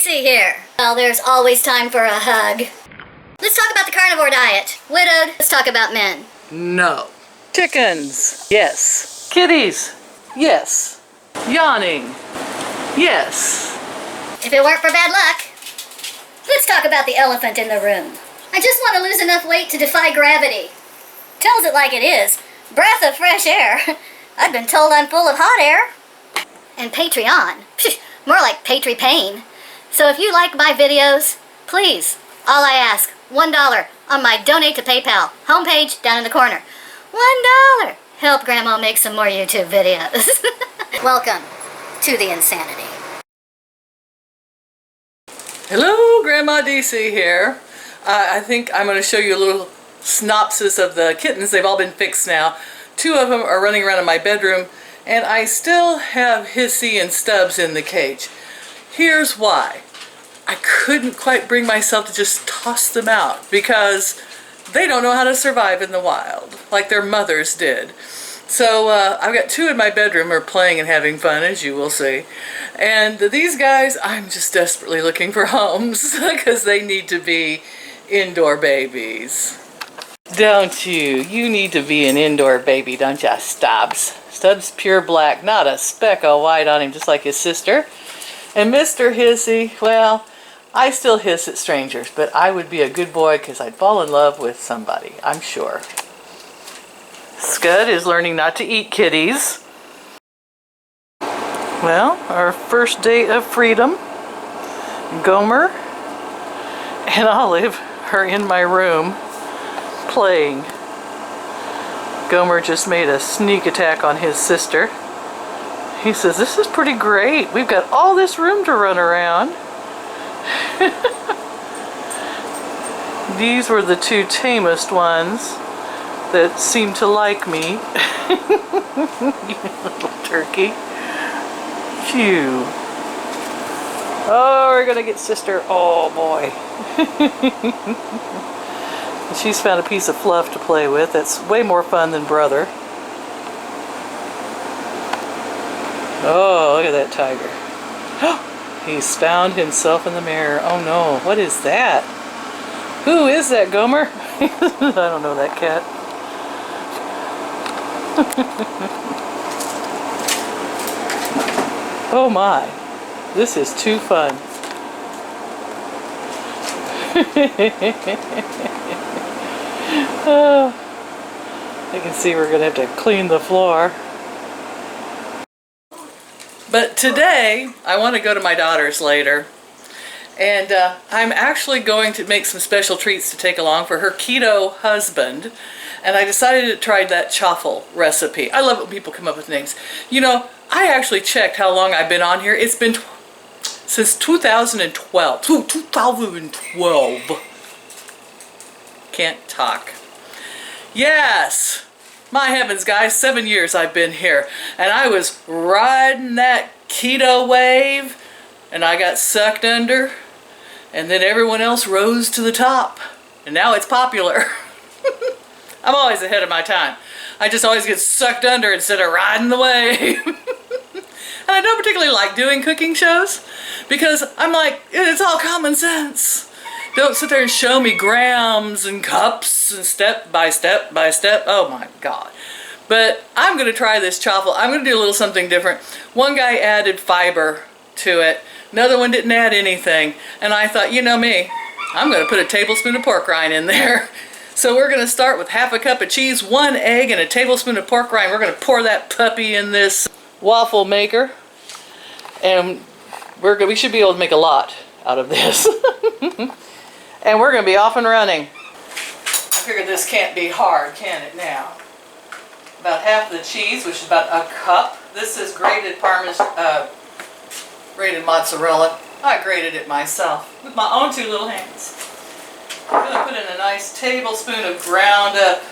DC here. Well, there's always time for a hug. Let's talk about the carnivore diet. Widowed, let's talk about men. No. Chickens. Yes. Kitties. Yes. Yawning. Yes. If it weren't for bad luck, let's talk about the elephant in the room. I just want to lose enough weight to defy gravity. Tells it like it is. Breath of fresh air. I've been told I'm full of hot air. And Patreon. More like Patri Pain. So if you like my videos, please, all I ask, $1 on my donate to PayPal homepage down in the corner. $1. Help Grandma make some more YouTube videos. Welcome to the insanity. Hello, Grandma DC here. I think I'm going to show you a little synopsis of the kittens. They've all been fixed now. 2 of them are running around in my bedroom, and I still have Hissy and Stubbs in the cage. Here's why. I couldn't quite bring myself to just toss them out because they don't know how to survive in the wild like their mothers did. So I've got 2 in my bedroom who are playing and having fun, as you will see. And these guys, I'm just desperately looking for homes because they need to be indoor babies. Don't you? You need to be an indoor baby, don't ya, Stubbs? Stubbs pure black, not a speck of white on him, just like his sister. And Mr. Hissy, well, I still hiss at strangers, but I would be a good boy because I'd fall in love with somebody, I'm sure. Scud is learning not to eat kitties. Well, our first day of freedom. Gomer and Olive are in my room playing. Gomer just made a sneak attack on his sister. He says, "This is pretty great. We've got all this room to run around." These were the 2 tamest ones that seem to like me. You little turkey. Phew. Oh, we're gonna get sister. Oh boy. She's found a piece of fluff to play with. That's way more fun than brother. Oh, look at that tiger. He's found himself in the mirror. Oh no, what is that? Who is that, Gomer? I don't know that cat. Oh my, this is too fun. Oh, I can see we're gonna have to clean the floor. But today, I want to go to my daughter's later. And I'm actually going to make some special treats to take along for her keto husband. And I decided to try that chaffle recipe. I love it when people come up with names. You know, I actually checked how long I've been on here. It's been since 2012. 2012. Can't talk. Yes! My heavens, guys, 7 years I've been here. And I was riding that keto wave, and I got sucked under, and then everyone else rose to the top. And now it's popular. I'm always ahead of my time. I just always get sucked under instead of riding the wave. And I don't particularly like doing cooking shows because I'm like, it's all common sense. Don't sit there and show me grams and cups and step by step by step. Oh my God. But I'm going to try this chaffle. I'm going to do a little something different. One guy added fiber to it. Another one didn't add anything. And I thought, you know me, I'm going to put a tablespoon of pork rind in there. So we're going to start with half a cup of cheese, 1 egg, and a tablespoon of pork rind. We're going to pour that puppy in this waffle maker. And we should be able to make a lot out of this. And we're going to be off and running. I figured this can't be hard, can it now? About half the cheese, which is about a cup. This is grated grated mozzarella. I grated it myself with my own 2 little hands. I'm going to put in a nice tablespoon of ground up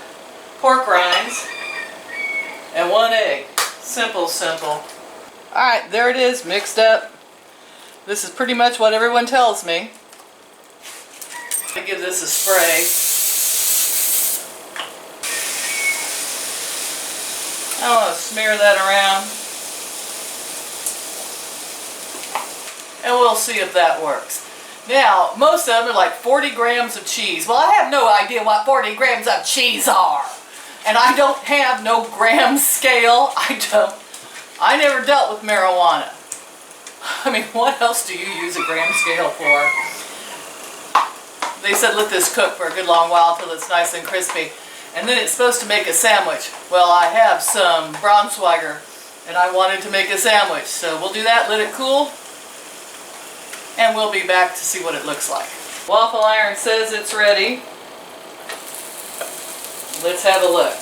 pork rinds and 1 egg. Simple, simple. Alright, there it is, mixed up. This is pretty much what everyone tells me. I'm going to give this a spray. I want to smear that around. and we'll see if that works. Now, most of them are like 40 grams of cheese. Well, I have no idea what 40 grams of cheese are. And I don't have no gram scale. I never dealt with marijuana. I mean, what else do you use a gram scale for? They said let this cook for a good long while till it's nice and crispy. And then it's supposed to make a sandwich. Well, I have some Braunschweiger and I wanted to make a sandwich. So we'll do that, let it cool, and we'll be back to see what it looks like. Waffle iron says it's ready. Let's have a look.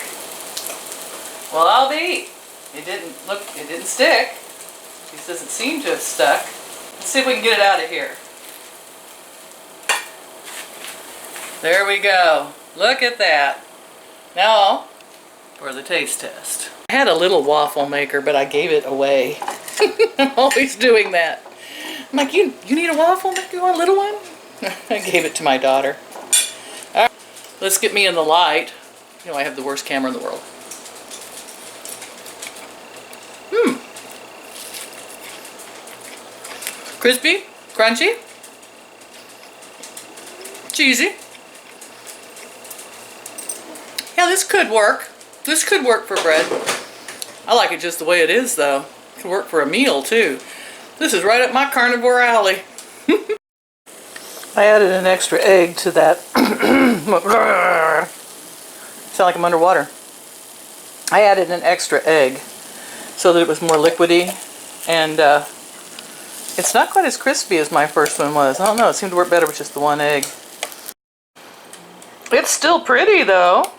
Well, I'll be. It didn't stick. It doesn't seem to have stuck. Let's see if we can get it out of here. There we go. Look at that. Now, for the taste test. I had a little waffle maker, but I gave it away. I'm always doing that. I'm like, you need a waffle maker? You want a little one? I gave it to my daughter. All right, let's get me in the light. You know, I have the worst camera in the world. Crispy, crunchy, cheesy. Yeah, this could work. This could work for bread. I like it just the way it is, though. It could work for a meal, too. This is right up my carnivore alley. I added an extra egg to that. Sound like I'm underwater. I added an extra egg so that it was more liquidy, and it's not quite as crispy as my first one was. I don't know, it seemed to work better with just the one egg. It's still pretty, though.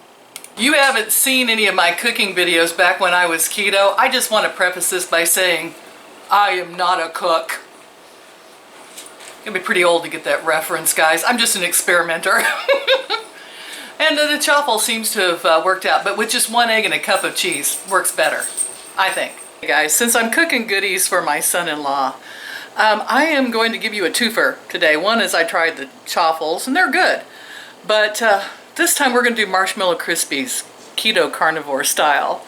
You haven't seen any of my cooking videos back when I was keto. I just want to preface this by saying I am not a cook. You'll be pretty old to get that reference, guys. I'm just an experimenter. And the chaffle seems to have worked out, but with just one egg and a cup of cheese, works better, I think. Hey guys, since I'm cooking goodies for my son-in-law, I am going to give you a twofer today. One is I tried the chaffles, and they're good. But this time we're going to do marshmallow Krispies, keto carnivore style.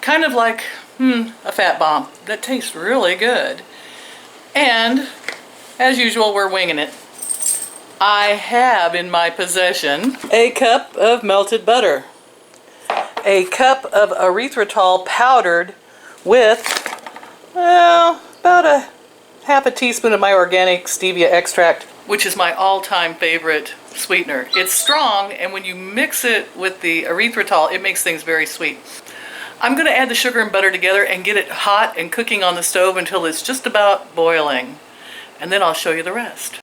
Kind of like, a fat bomb. That tastes really good. And, as usual, we're winging it. I have in my possession a cup of melted butter, a cup of erythritol powdered with, well, about a half a teaspoon of my organic stevia extract, which is my all-time favorite sweetener. It's strong, and when you mix it with the erythritol, it makes things very sweet. I'm going to add the sugar and butter together and get it hot and cooking on the stove until it's just about boiling. And then I'll show you the rest.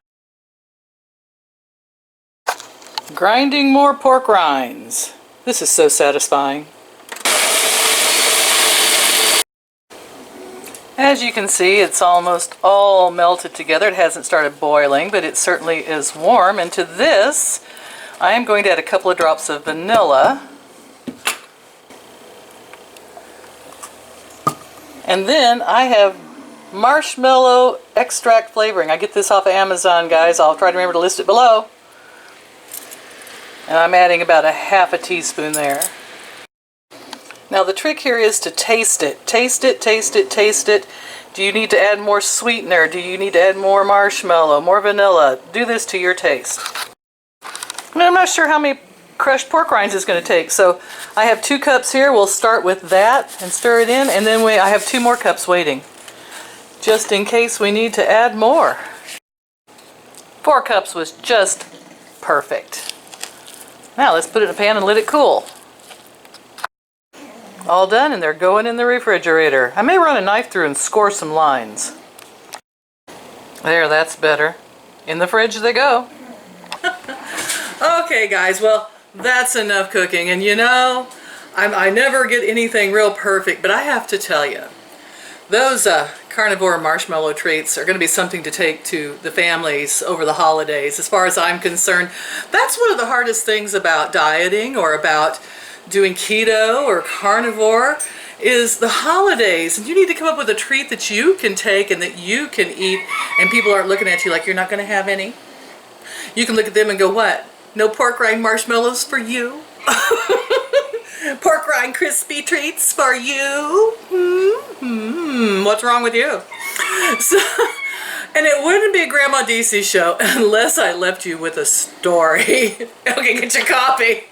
Grinding more pork rinds. This is so satisfying. As you can see, it's almost all melted together. It hasn't started boiling, but it certainly is warm. And to this, I am going to add a couple of drops of vanilla. And then I have marshmallow extract flavoring. I get this off of Amazon, guys. I'll try to remember to list it below. And I'm adding about a half a teaspoon there. Now the trick here is to taste it. Taste it, taste it, taste it. Do you need to add more sweetener? Do you need to add more marshmallow, more vanilla? Do this to your taste. And I'm not sure how many crushed pork rinds it's going to take. So I have 2 cups here. We'll start with that and stir it in. And then I have 2 more cups waiting, just in case we need to add more. 4 cups was just perfect. Now let's put it in a pan and let it cool. All done, and they're going in the refrigerator. I may run a knife through and score some lines. There, that's better. In the fridge they go. Okay guys, well, that's enough cooking. And you know, I never get anything real perfect, but I have to tell you, those carnivore marshmallow treats are going to be something to take to the families over the holidays. As far as I'm concerned, that's one of the hardest things about dieting or about doing keto or carnivore is the holidays. And you need to come up with a treat that you can take and that you can eat, and people aren't looking at you like you're not going to have any. You can look at them and go, what? No pork rind marshmallows for you? Pork rind crispy treats for you? What's wrong with you? So, And it wouldn't be a Grandma DC show unless I left you with a story. Okay, get your coffee.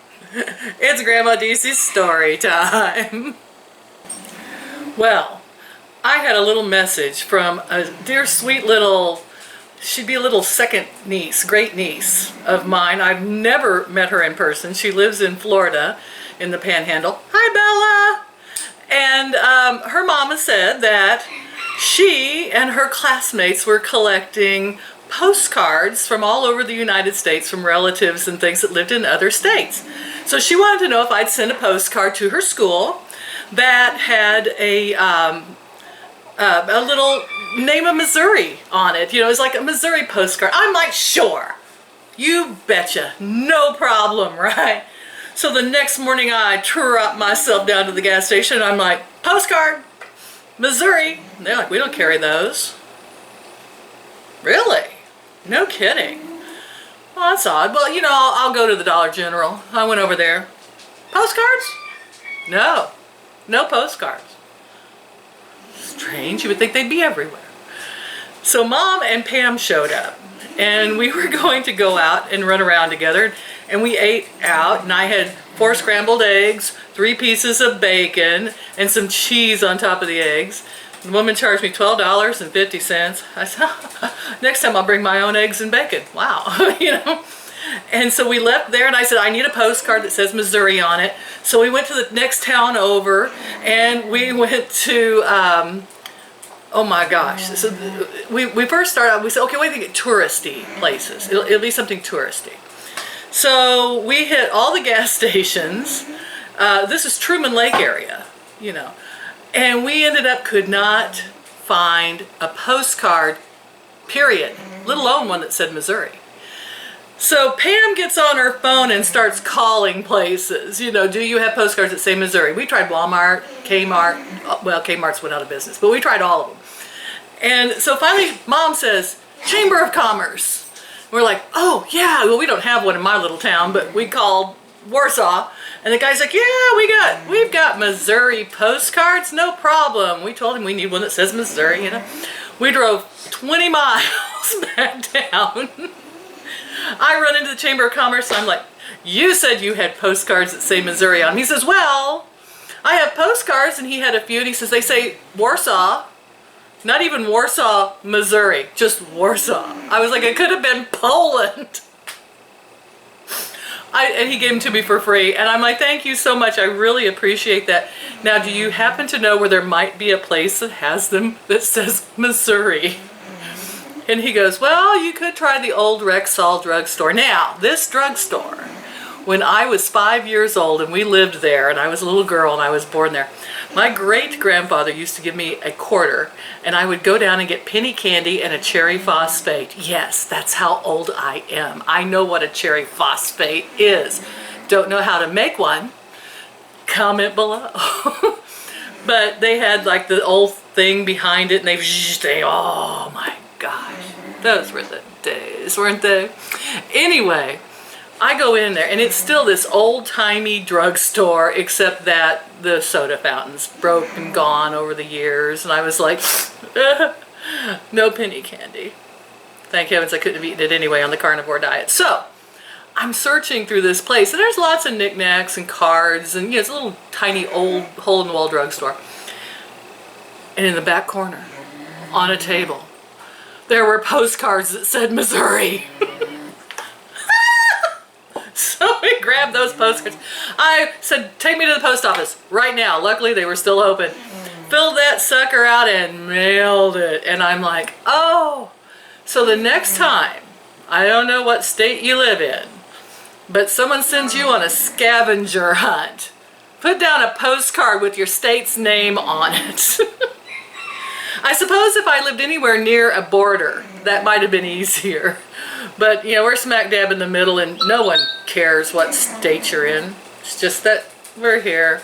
It's Grandma DC's story time. Well, I had a little message from a dear sweet little, she'd be a little second niece, great niece of mine. I've never met her in person. She lives in Florida in the Panhandle. Hi, Bella. And her mama said that she and her classmates were collecting postcards from all over the United States from relatives and things that lived in other states. So she wanted to know if I'd send a postcard to her school that had a little name of Missouri on it. You know, it's like a Missouri postcard. I'm like, sure. You betcha. No problem, right? So the next morning I trot myself down to the gas station and I'm like, postcard, Missouri. And they're like, we don't carry those. Really? No kidding. Well, that's odd. Well, you know, I'll go to the Dollar General. I went over there. Postcards? No. No postcards. Strange. You would think they'd be everywhere. So Mom and Pam showed up. And we were going to go out and run around together. And we ate out. And I had 4 scrambled eggs, 3 pieces of bacon, and some cheese on top of the eggs. The woman charged me $12.50. I said, next time I'll bring my own eggs and bacon. Wow, you know. And so we left there and I said, I need a postcard that says Missouri on it. So we went to the next town over and we went to, oh my gosh. So we first started out, we said, okay, what do you think of touristy places? It'll be something touristy. So we hit all the gas stations. This is Truman Lake area, you know. And we ended up could not find a postcard, period, let alone one that said Missouri. So Pam gets on her phone and starts calling places. You know, do you have postcards that say Missouri? We tried Walmart, Kmart. Well, Kmart's went out of business, but we tried all of them. And so finally Mom says, Chamber of Commerce. We're like, oh yeah, well we don't have one in my little town, but we called Warsaw. And the guy's like, yeah, we've got Missouri postcards, no problem. We told him we need one that says Missouri, you know. We drove 20 miles back down. I run into the Chamber of Commerce and I'm like, you said you had postcards that say Missouri on them. He says, well, I have postcards, and he had a few, and he says, they say Warsaw, not even Warsaw, Missouri, just Warsaw. I was like, it could have been Poland. And he gave them to me for free, and I'm like, thank you so much, I really appreciate that. Now, do you happen to know where there might be a place that has them that says Missouri? And he goes, well, you could try the old Rexall drugstore. Now, this drugstore, when I was 5 years old and we lived there, and I was a little girl and I was born there, my great-grandfather used to give me a quarter, and I would go down and get penny candy and a cherry phosphate. Yes, that's how old I am. I know what a cherry phosphate is. Don't know how to make one? Comment below. But they had like the old thing behind it, and they oh my gosh, those were the days, weren't they? Anyway, I go in there and it's still this old-timey drugstore, except that the soda fountain's broke and gone over the years, and I was like, no penny candy. Thank heavens I couldn't have eaten it anyway on the carnivore diet. So I'm searching through this place, and there's lots of knickknacks and cards, and you know, it's a little tiny old hole-in-the-wall drugstore. And in the back corner, on a table, there were postcards that said Missouri. So we grabbed those postcards. I said, take me to the post office right now. Luckily, they were still open. Filled that sucker out and mailed it. And I'm like, oh. So the next time, I don't know what state you live in, but someone sends you on a scavenger hunt, put down a postcard with your state's name on it. I suppose if I lived anywhere near a border, that might have been easier. But, you know, we're smack dab in the middle, and no one cares what state you're in. It's just that we're here,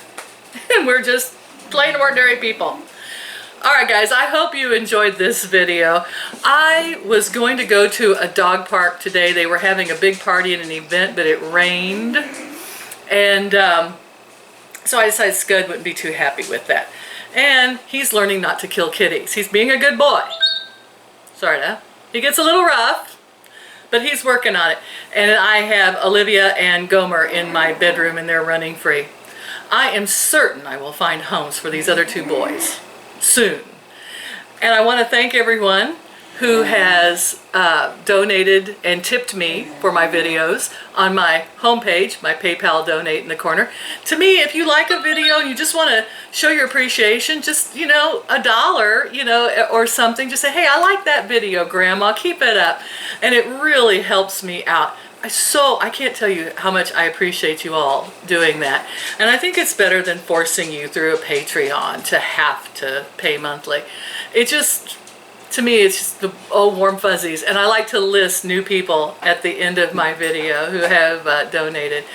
and we're just plain ordinary people. Alright guys, I hope you enjoyed this video. I was going to go to a dog park today. They were having a big party and an event, but it rained. And so I decided Scud wouldn't be too happy with that. And he's learning not to kill kitties. He's being a good boy. Sorry, He gets a little rough, but he's working on it. And I have Olivia and Gomer in my bedroom, and they're running free. I am certain I will find homes for these other two boys soon. And I want to thank everyone who has donated and tipped me for my videos on my homepage, my PayPal donate in the corner. To me, if you like a video and you just want to show your appreciation, just, you know, $1, you know, or something, just say, hey, I like that video, Grandma, keep it up. And it really helps me out. I can't tell you how much I appreciate you all doing that. And I think it's better than forcing you through a Patreon to have to pay monthly. It just, to me, it's just the warm fuzzies. And I like to list new people at the end of my video who have donated.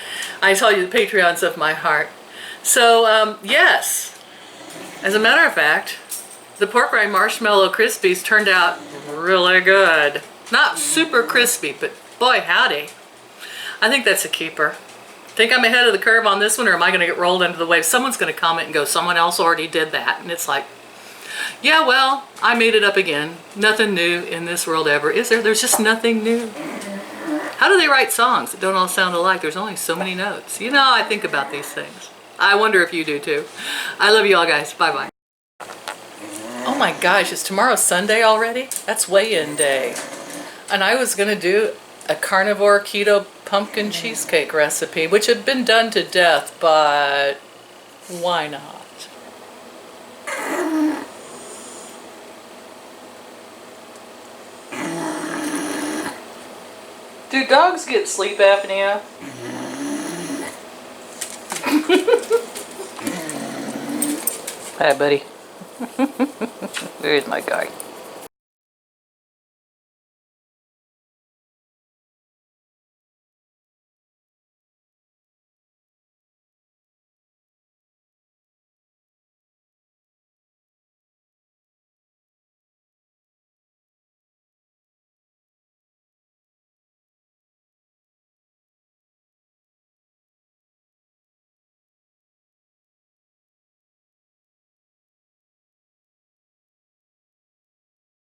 I tell you, the Patreon's of my heart. So, yes, as a matter of fact, the pork rind marshmallow Krispies turned out really good. Not super crispy, but boy, howdy. I think that's a keeper. Think I'm ahead of the curve on this one, or am I going to get rolled into the wave? Someone's going to comment and go, someone else already did that. And it's like, yeah, well, I made it up again. Nothing new in this world ever, is there? There's just nothing new. How do they write songs that don't all sound alike? There's only so many notes. You know, I think about these things. I wonder if you do too. I love you all, guys. Bye-bye. Oh my gosh, is tomorrow Sunday already? That's weigh-in day. And I was going to do a carnivore keto pumpkin cheesecake recipe, which had been done to death, but why not? Do dogs get sleep apnea? Hi, buddy. There's my guy.